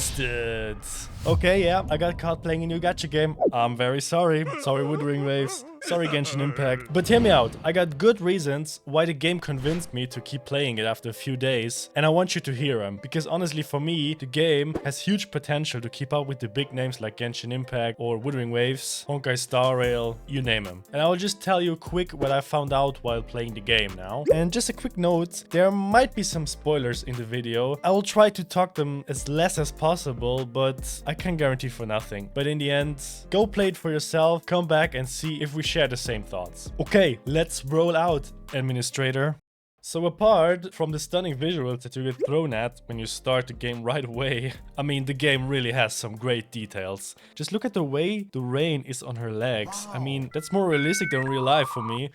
Busted! Okay, yeah, I got caught playing a new gacha game. I'm very sorry. Sorry, Wuthering Waves. Sorry, Genshin Impact. But hear me out. I got good reasons why the game convinced me to keep playing it after a few days. And I want you to hear them. Because honestly, for me, the game has huge potential to keep up with the big names like Genshin Impact or Wuthering Waves, Honkai Star Rail, you name them. And I will just tell you quick what I found out while playing the game now. And just a quick note, there might be some spoilers in the video. I will try to talk them as less as possible, but I can't guarantee for nothing. But in the end, go play it for yourself, come back and see if we share the same thoughts. Okay, let's roll out, administrator. So apart from the stunning visuals that you get thrown at when you start the game right away, I mean, the game really has some great details. Just look at the way the rain is on her legs. I mean, that's more realistic than real life for me.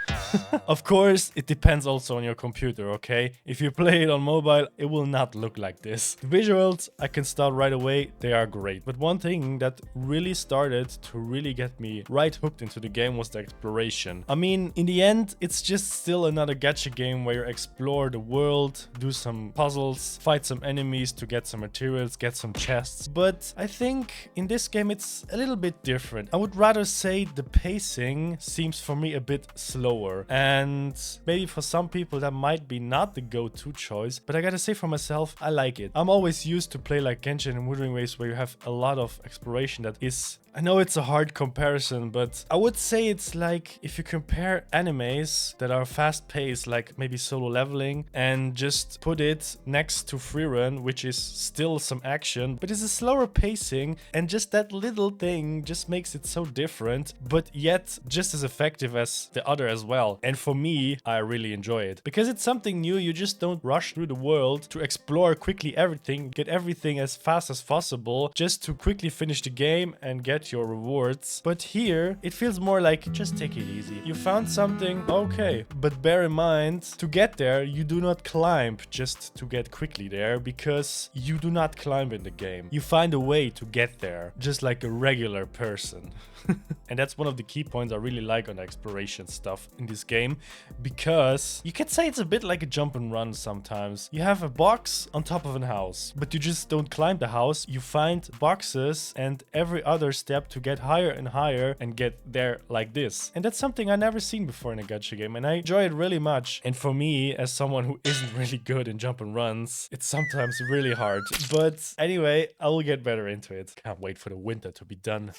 Of course, it depends also on your computer, okay? If you play it on mobile, it will not look like this. The visuals, I can start right away, they are great. But one thing that really started to really get me right hooked into the game was the exploration. I mean, in the end, it's just still another gacha game where you're explore the world, do some puzzles, fight some enemies to get some materials, get some chests. But I think in this game it's a little bit different. I would rather say the pacing seems for me a bit slower. And maybe for some people that might be not the go-to choice. But I gotta say for myself, I like it. I'm always used to play like Genshin and Wuthering Waves where you have a lot of exploration that is... I know it's a hard comparison, but I would say it's like if you compare animes that are fast-paced, like maybe Solo Leveling, and just put it next to Freerun, which is still some action, but it's a slower pacing, and just that little thing just makes it so different, but yet just as effective as the other as well. And for me, I really enjoy it. Because it's something new, you just don't rush through the world to explore quickly everything, get everything as fast as possible, just to quickly finish the game and get your rewards. But here it feels more like just take it easy. You found something, okay, but bear in mind to get there you do not climb just to get quickly there, because you do not climb in the game. You find a way to get there just like a regular person. And that's one of the key points I really like on the exploration stuff in this game, because you can say it's a bit like a jump and run sometimes. You have a box on top of a house, but you just don't climb the house. You find boxes and every other step to get higher and higher and get there like this. And that's something I never seen before in a gacha game, and I enjoy it really much. And for me, as someone who isn't really good in jump and runs, it's sometimes really hard. But anyway, I will get better into it. Can't wait for the winter to be done.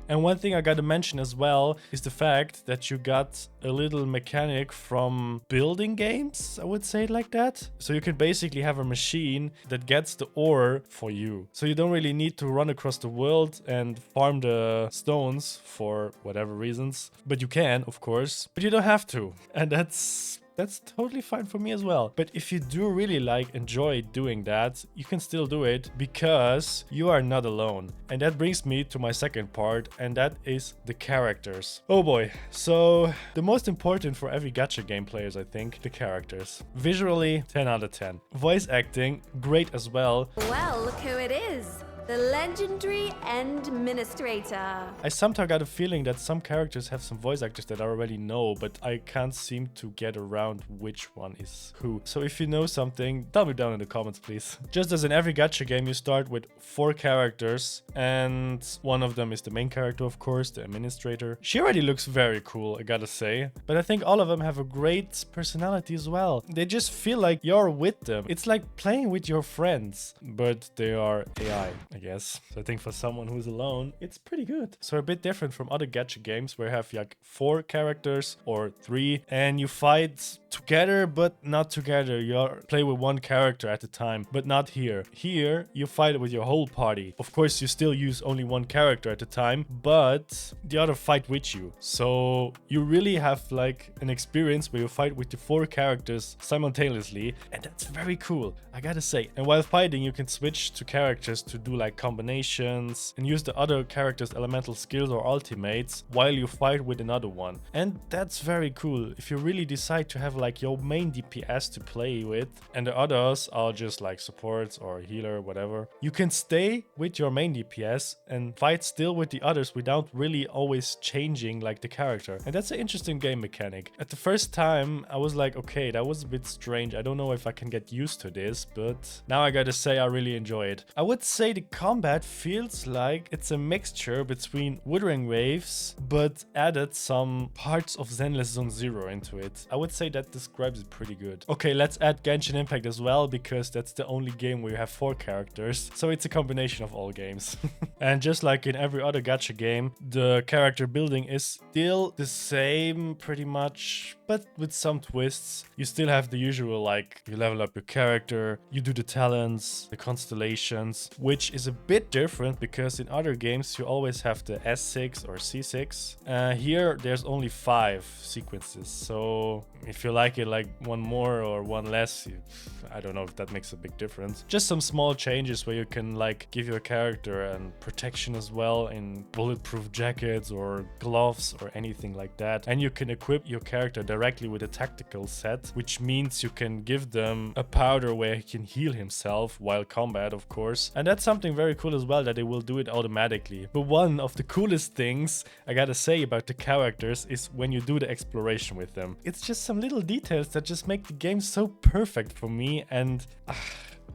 And one thing I gotta mention as well is the fact that you got a little mechanic from building games, I would say it like that. So you can basically have a machine that gets the ore for you. So you don't really need to run across the world and farm the stones for whatever reasons. But you can, of course, but you don't have to. And that's totally fine for me as well. But if you do really enjoy doing that, you can still do it because you are not alone. And that brings me to my second part, and that is the characters. Oh boy. So the most important for every gacha game player is, I think, the characters. Visually, 10 out of 10. Voice acting, great as well. Well, look who it is. The legendary Administrator. I sometimes got a feeling that some characters have some voice actors that I already know, but I can't seem to get around which one is who. So if you know something, tell me down in the comments, please. Just as in every gacha game, you start with 4 characters, and one of them is the main character, of course, the Administrator. She already looks very cool, I gotta say. But I think all of them have a great personality as well. They just feel like you're with them. It's like playing with your friends, but they are AI. I guess. So I think for someone who's alone, it's pretty good. So a bit different from other gacha games where you have like 4 characters or 3 and you fight together but not together. You play with one character at a time, but not here. Here you fight with your whole party. Of course you still use only one character at a time, but the other fight with you. So you really have like an experience where you fight with the 4 characters simultaneously, and that's very cool, I gotta say. And while fighting you can switch to characters to do like combinations and use the other characters' elemental skills or ultimates while you fight with another one. And that's very cool if you really decide to have like your main DPS to play with and the others are just like supports or healer, whatever. You can stay with your main DPS and fight still with the others without really always changing like the character. And that's an interesting game mechanic. At the first time I was like, okay, that was a bit strange. I don't know if I can get used to this, but now I gotta say I really enjoy it. I would say the combat feels like it's a mixture between Wuthering Waves, but added some parts of Zenless Zone Zero into it. I would say that describes it pretty good. Okay, let's add Genshin Impact as well, because that's the only game where you have 4 characters. So it's a combination of all games. And just like in every other gacha game, the character building is still the same pretty much, but with some twists. You still have the usual, like, you level up your character, you do the talents, the constellations, which is a bit different because in other games you always have the S6 or C6. Here there's only 5 sequences, so if you like it like one more or one less, I don't know if that makes a big difference. Just some small changes where you can like give your character and protection as well in bulletproof jackets or gloves or anything like that. And you can equip your character directly with a tactical set, which means you can give them a powder where he can heal himself while combat, of course. And that's something very cool as well, that they will do it automatically. But one of the coolest things I gotta say about the characters is when you do the exploration with them. It's just some little details that just make the game so perfect for me, and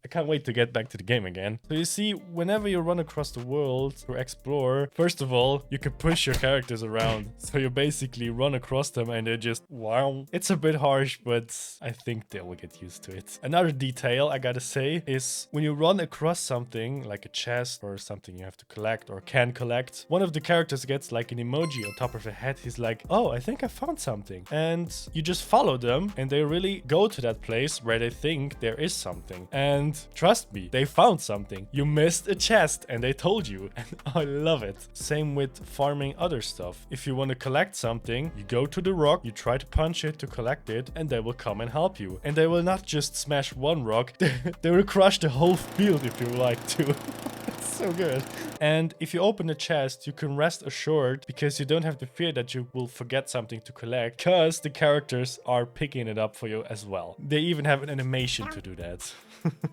I can't wait to get back to the game again. So you see, whenever you run across the world or explore, first of all, you can push your characters around. So you basically run across them and they're just, wow. It's a bit harsh, but I think they will get used to it. Another detail I gotta say is when you run across something, like a chest or something you have to collect or can collect, one of the characters gets like an emoji on top of the head. He's like, oh, I think I found something. And you just follow them and they really go to that place where they think there is something. And trust me, they found something. You missed a chest and they told you, and I love it. Same with farming other stuff. If you want to collect something, you go to the rock, you try to punch it to collect it, and they will come and help you. And they will not just smash one rock, they will crush the whole field if you like to. It's so good. And if you open a chest, you can rest assured because you don't have the fear that you will forget something to collect, because the characters are picking it up for you as well. They even have an animation to do that.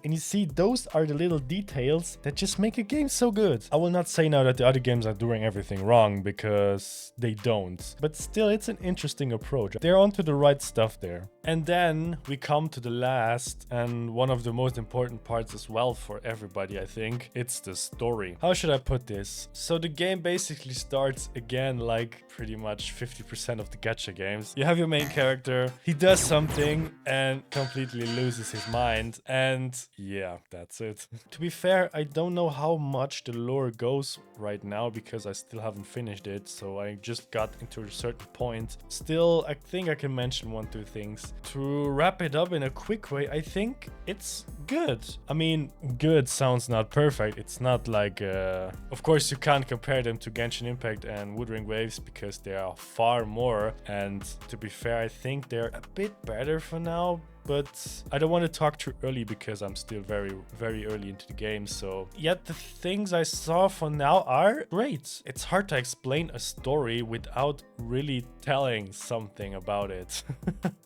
And you see, those are the little details that just make a game so good. I will not say now that the other games are doing everything wrong, because they don't. But still, it's an interesting approach. They're onto the right stuff there. And then we come to the last and one of the most important parts as well for everybody, I think. It's the story. How should I put this? So the game basically starts again like pretty much 50% of the gacha games. You have your main character, he does something and completely loses his mind, and yeah, that's it. To be fair, I don't know how much the lore goes right now because I still haven't finished it, so I just got into a certain point. Still, I think I can mention 1-2 things. To wrap it up in a quick way, I think it's good. I mean, good sounds not perfect. It's not like, of course you can't compare them to Genshin Impact and Wuthering Waves because they are far more, and to be fair, I think they're a bit better for now. But I don't want to talk too early because I'm still very, very early into the game. So yet the things I saw for now are great. It's hard to explain a story without really telling something about it.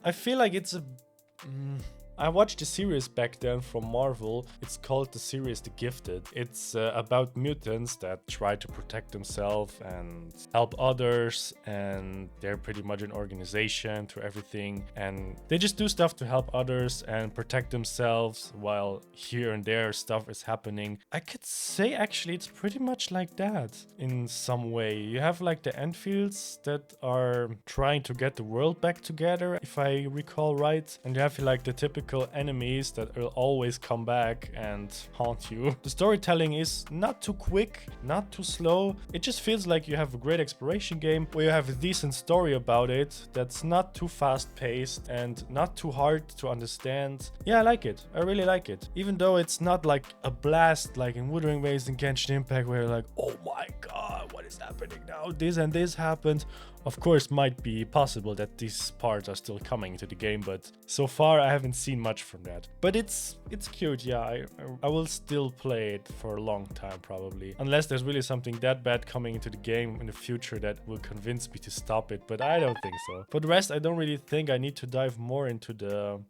I feel like it's a... I watched a series back then from Marvel. It's called the series The Gifted. It's about mutants that try to protect themselves and help others, and they're pretty much an organization to everything, and they just do stuff to help others and protect themselves while here and there stuff is happening. I could say actually it's pretty much like that in some way. You have like the Endfields that are trying to get the world back together, if I recall right, and you have like the typical enemies that will always come back and haunt you. The storytelling is not too quick, not too slow. It just feels like you have a great exploration game where you have a decent story about it that's not too fast paced and not too hard to understand. Yeah, I like it. I really like it. Even though it's not like a blast like in Wuthering Waves and Genshin Impact where you're like, oh my god, what is happening now? This and this happened. Of course, might be possible that these parts are still coming to the game, but so far I haven't seen much from that. But it's cute, yeah. I will still play it for a long time probably, unless there's really something that bad coming into the game in the future that will convince me to stop it, but I don't think so. For the rest, I don't really think I need to dive more into the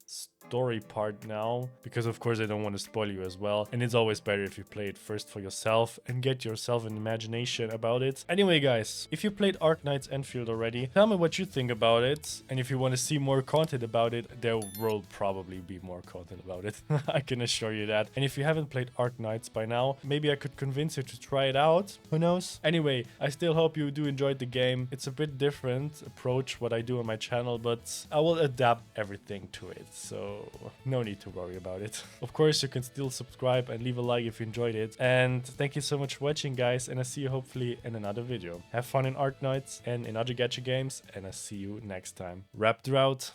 story part now, because of course I don't want to spoil you as well, and it's always better if you play it first for yourself and get yourself an imagination about it. Anyway guys, if you played Arknights Endfield already, tell me what you think about it, and if you want to see more content about it, there will probably be more content about it. I can assure you that. And if you haven't played Arknights by now, maybe I could convince you to try it out. Who knows? Anyway, I still hope you do enjoy the game. It's a bit different approach what I do on my channel, but I will adapt everything to it, so no need to worry about it. Of course, you can still subscribe and leave a like if you enjoyed it. And thank you so much for watching, guys, and I see you hopefully in another video. Have fun in Arknights and in other gacha games, and I see you next time. Wrapped out.